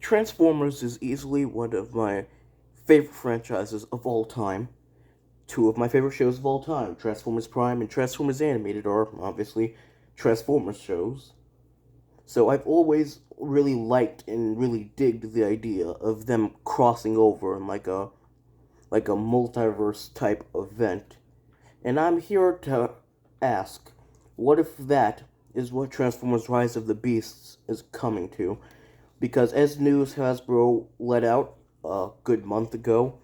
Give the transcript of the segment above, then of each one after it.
Transformers is easily one of my favorite franchises of all time. Two of my favorite shows of all time, Transformers Prime and Transformers Animated, are obviously Transformers shows. So I've always really liked and really digged the idea of them crossing over in like a multiverse type event. And I'm here to ask, what if that is what Transformers Rise of the Beasts is coming to? Because as news Hasbro let out a good month ago,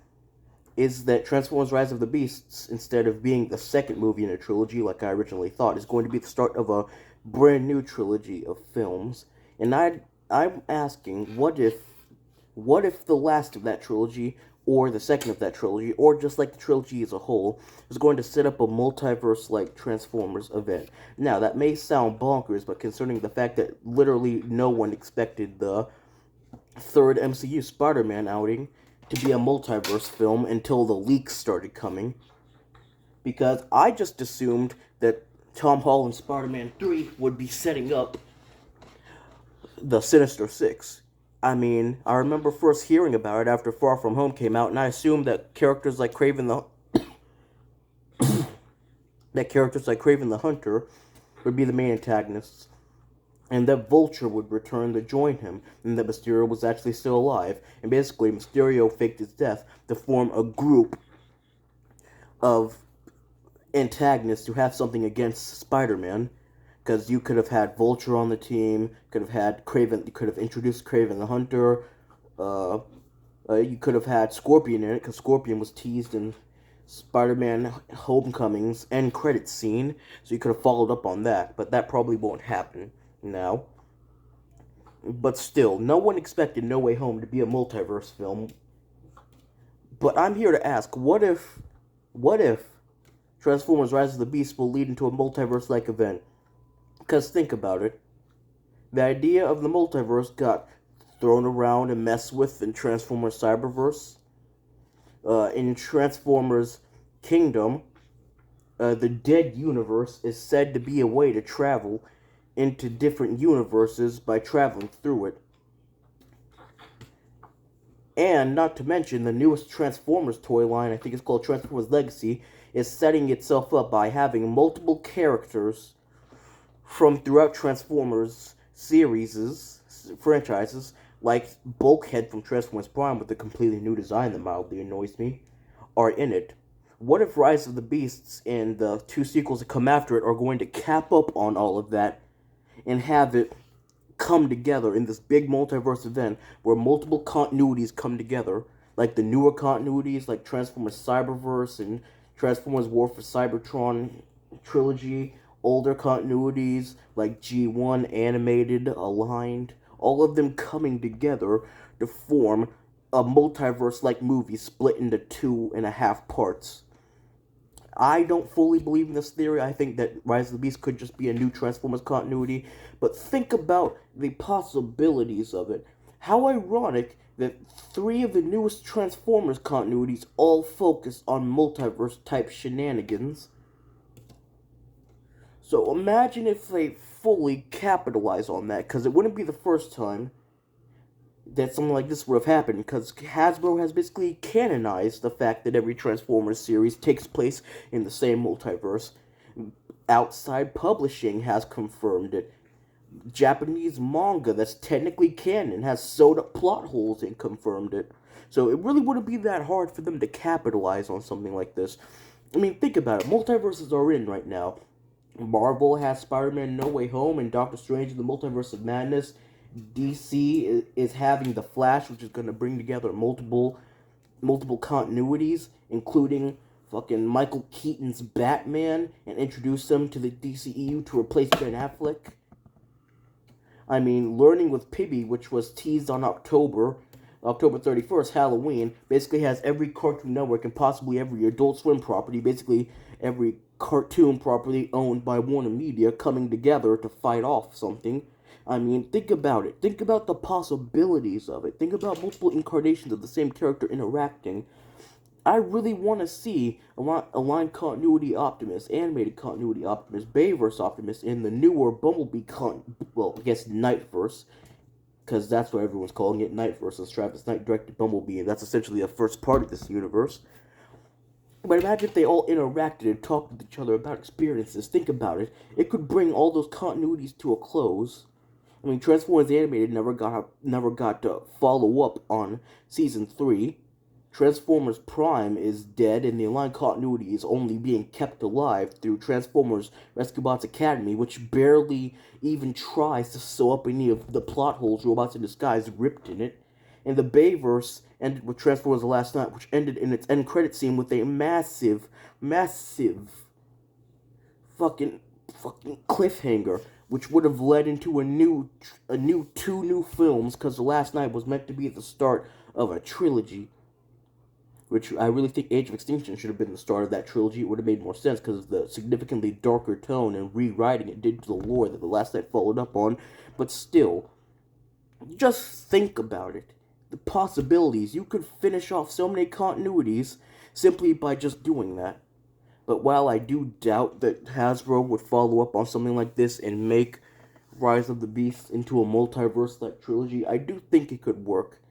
is that Transformers Rise of the Beasts, instead of being the second movie in a trilogy like I originally thought, is going to be the start of a brand new trilogy of films. And I'm asking, what if the last of that trilogy, or the second of that trilogy, or just like the trilogy as a whole, is going to set up a multiverse like Transformers event? Now, that may sound bonkers, but concerning the fact that literally no one expected the third MCU Spider Man outing to be a multiverse film until the leaks started coming, because I just assumed that Tom Holland's Spider Man 3 would be setting up the Sinister Six. I mean, I remember first hearing about it after Far From Home came out, and I assumed that characters like Craven the Hunter would be the main antagonists, and that Vulture would return to join him, and that Mysterio was actually still alive. And basically, Mysterio faked his death to form a group of antagonists who have something against Spider-Man. Because you could have had Vulture on the team, could have had Craven, you could have introduced Craven the Hunter, uh, you could have had Scorpion in it, because Scorpion was teased in Spider-Man Homecoming's end credits scene, so you could have followed up on that, but that probably won't happen now. But still, no one expected No Way Home to be a multiverse film. But I'm here to ask, what if Transformers Rise of the Beast will lead into a multiverse-like event? Because think about it. The idea of the multiverse got thrown around and messed with in Transformers Cyberverse. In Transformers Kingdom, the Dead Universe is said to be a way to travel into different universes by traveling through it. And not to mention, the newest Transformers toy line, I think it's called Transformers Legacy, is setting itself up by having multiple characters from throughout Transformers franchises, like Bulkhead from Transformers Prime with a completely new design that mildly annoys me, are in it. What if Rise of the Beasts and the two sequels that come after it are going to cap up on all of that and have it come together in this big multiverse event where multiple continuities come together, like the newer continuities like Transformers Cyberverse and Transformers War for Cybertron trilogy, older continuities like G1 animated, aligned, all of them coming together to form a multiverse like movie split into 2.5 parts. I don't fully believe in this theory. I think that Rise of the Beast could just be a new Transformers continuity. But think about the possibilities of it. How ironic that three of the newest Transformers continuities all focus on multiverse type shenanigans. So imagine if they fully capitalize on that, because it wouldn't be the first time that something like this would have happened, because Hasbro has basically canonized the fact that every Transformers series takes place in the same multiverse. Outside Publishing has confirmed it. Japanese manga that's technically canon has sewed up plot holes and confirmed it. So it really wouldn't be that hard for them to capitalize on something like this. I mean, think about it. Multiverses are in right now. Marvel has Spider-Man No Way Home and Doctor Strange in the Multiverse of Madness. DC is having The Flash, which is going to bring together multiple continuities, including fucking Michael Keaton's Batman, and introduce them to the DCEU to replace Ben Affleck. I mean, Learning with Pibby, which was teased on October 31st, Halloween, basically has every Cartoon Network and possibly every Adult Swim property, basically every cartoon property owned by Warner Media coming together to fight off something. I mean, think about it. Think about the possibilities of it. Think about multiple incarnations of the same character interacting. I really want to see Aligned Continuity Optimus, Animated Continuity Optimus, Bayverse Optimus, and the newer Bumblebee I guess Nightverse, because that's what everyone's calling it, Nightverse, as Travis Knight directed Bumblebee, and that's essentially the first part of this universe. But imagine if they all interacted and talked with each other about experiences. Think about it. It could bring all those continuities to a close. I mean, Transformers Animated never got to follow up on season 3. Transformers Prime is dead, and the Align continuity is only being kept alive through Transformers Rescue Bots Academy, which barely even tries to sew up any of the plot holes Robots in Disguise ripped in it. And the Bayverse ended with Transformers The Last Night, which ended in its end credit scene with a massive fucking cliffhanger, which would have led into two new films, because The Last Night was meant to be the start of a trilogy, which I really think Age of Extinction should have been the start of that trilogy. It would have made more sense because of the significantly darker tone and rewriting it did to the lore that The Last Night followed up on. But still, just think about it. The possibilities. You could finish off so many continuities simply by just doing that. But while I do doubt that Hasbro would follow up on something like this and make Rise of the Beasts into a multiverse-like trilogy, I do think it could work.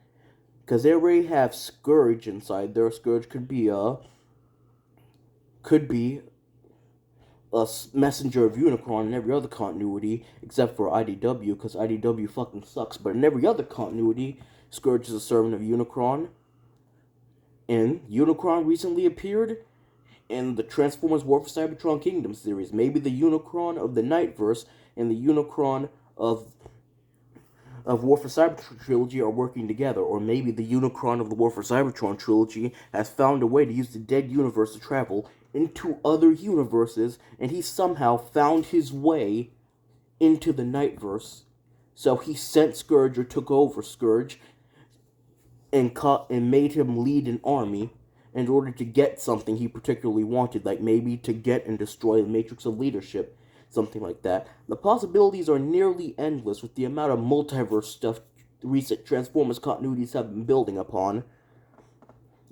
Because they already have Scourge inside there. Scourge could be a messenger of Unicron in every other continuity, except for IDW, because IDW fucking sucks. But in every other continuity, Scourge is a servant of Unicron. And Unicron recently appeared in the Transformers War for Cybertron Kingdom series. Maybe the Unicron of the Nightverse and the Unicron of War for Cybertron trilogy are working together, or maybe the Unicron of the War for Cybertron trilogy has found a way to use the dead universe to travel into other universes, and he somehow found his way into the Nightverse. So he sent Scourge, or took over Scourge, and made him lead an army in order to get something he particularly wanted, like maybe to get and destroy the Matrix of Leadership, something like that. The possibilities are nearly endless with the amount of multiverse stuff recent Transformers continuities have been building upon.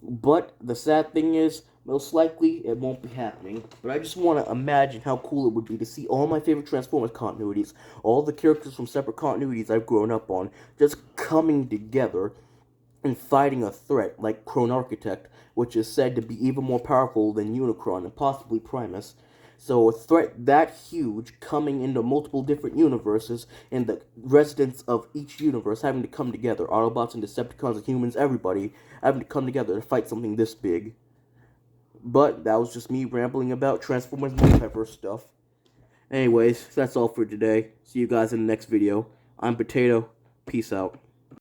But the sad thing is, most likely it won't be happening. But I just want to imagine how cool it would be to see all my favorite Transformers continuities, all the characters from separate continuities I've grown up on, just coming together and fighting a threat like Chrome Architect, which is said to be even more powerful than Unicron and possibly Primus. So a threat that huge coming into multiple different universes, and the residents of each universe having to come together, Autobots and Decepticons and humans, everybody having to come together to fight something this big. But that was just me rambling about Transformers-Multiverse stuff. Anyways, that's all for today. See you guys in the next video. I'm Potato. Peace out.